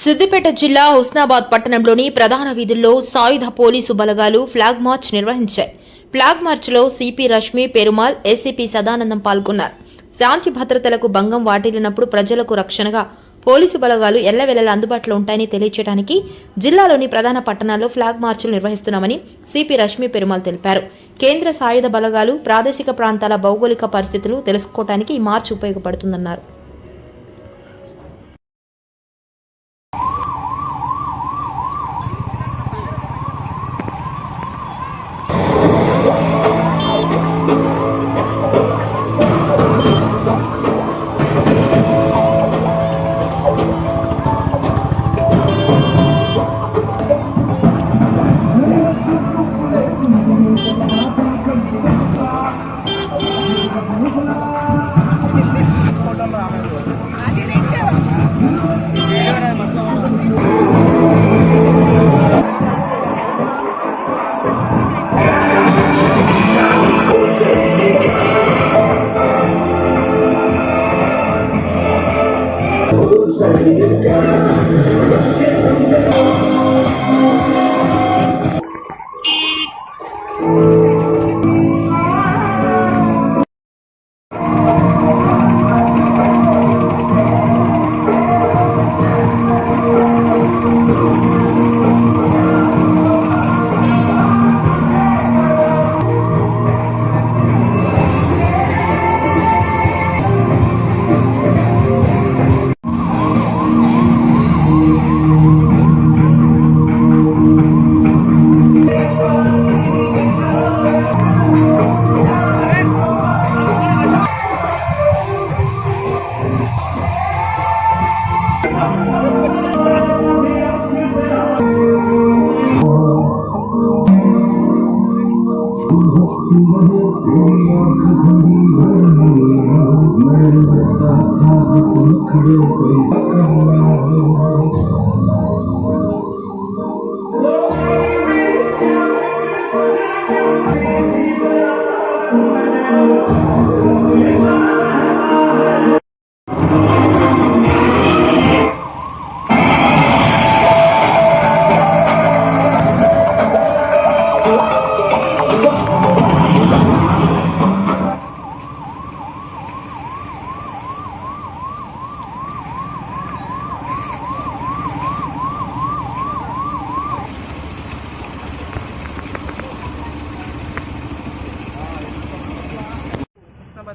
సిద్దిపేట జిల్లా హుస్నాబాద్ పట్టణంలోని ప్రధాన వీధుల్లో సాయుధ పోలీసు బలగాలు ఫ్లాగ్ మార్చ్ నిర్వహించాయి. ఫ్లాగ్ మార్చ్లో సిపి రష్మి పెరుమాల్, ఏసీపీ సదానందం పాల్గొన్నారు. శాంతి భద్రతలకు భంగం వాటిల్లినప్పుడు ప్రజలకు రక్షణగా పోలీసు బలగాలు ఎల్లవెల్లలా అందుబాటులో ఉంటాయని తెలియజేయడానికి జిల్లాలోని ప్రధాన పట్టణాల్లో ఫ్లాగ్ మార్చులు నిర్వహిస్తున్నామని సిపి రష్మి పెరుమాల్ తెలిపారు. కేంద్ర సాయుధ బలగాలు ప్రాదేశిక ప్రాంతాల భౌగోళిక పరిస్థితులు తెలుసుకోవడానికి ఈ మార్చ్ ఉపయోగపడుతుందన్నారు.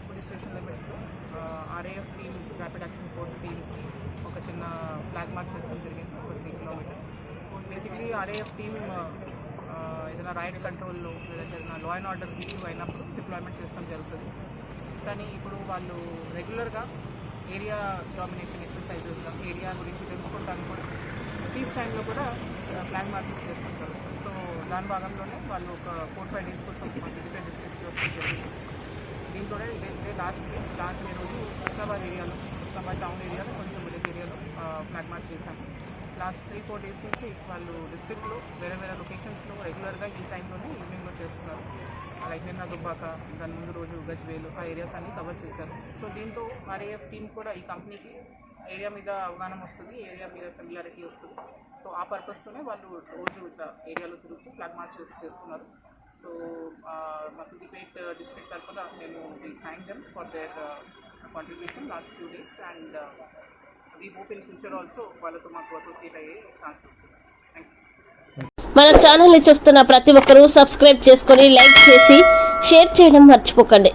పోలీస్ స్టేషన్ లిమిట్స్లో RAF team, rapid action force team ఒక చిన్న ఫ్లాగ్ మార్చ్ చేస్తాం జరిగింది, ఒక 3 కిలోమీటర్స్. బేసిక్లీ ఆర్ఏఎఫ్ టీమ్ ఏదైనా రైడ్ కంట్రోల్లో లేదంటే ఏదైనా లా అండ్ ఆర్డర్ ఇష్యూ అయినప్పుడు డిప్లాయ్మెంట్ చేస్తాం జరుగుతుంది. కానీ ఇప్పుడు వాళ్ళు రెగ్యులర్గా ఏరియా డామినేషన్ ఎక్సర్సైజెస్గా ఏరియా గురించి తెలుసుకోవడానికి కూడా పీస్ టైంలో కూడా ఫ్లాగ్ మార్చెస్ చేస్తుంటారు. సో దాని భాగంలోనే వాళ్ళు ఒక 4-5 డేస్ కోసం మా సిద్దిపేట డిస్ట్రిక్ట్కి వస్తుంది జరిగింది. దీంట్లోనే ఇదే లాస్ట్ ఈరోజు హుస్నాబాద్ ఏరియాలో, హుస్నాబాద్ టౌన్ ఏరియాలో, కొంచెం విలేజ్ ఏరియాలో ఫ్లాగ్ మార్చ్ చేశాము. లాస్ట్ 3-4 డేస్ నుంచి వాళ్ళు డిస్ట్రిక్ట్లో వేరే వేరే లొకేషన్స్లో రెగ్యులర్గా ఈ టైంలోనే ఈవినింగ్లో చేస్తున్నారు. లైక్ నిన్న దుబ్బాక, దాని ముందు రోజు గజ్వేలు, ఆ ఏరియాస్ అన్నీ కవర్ చేశారు. సో దీంతో ఆర్ఏఎఫ్ టీమ్ కూడా ఈ కంపెనీకి ఏరియా మీద అవగాహన వస్తుంది, ఏరియా మీద ఫెమిలారిటీ వస్తుంది. సో ఆ పర్పస్తోనే వాళ్ళు రోజు ఇట్లా ఏరియాలో తిరుగుతూ ఫ్లాగ్ మార్చెస్ చేస్తున్నారు. సో మా సిద్దిపేట డిస్ట్రిక్ట్ తరఫున మేము we thank them for their contribution last few days and we hope in future also వాళ్ళతో మాకు అసోసియేట్ అయ్యే ఛాన్స్ ఉంటుంది. Thank you. మన ఛానల్ని చూస్తున్న ప్రతి ఒక్కరూ సబ్స్క్రైబ్ చేసుకొని లైక్ చేసి షేర్ చేయడం మర్చిపోకండి.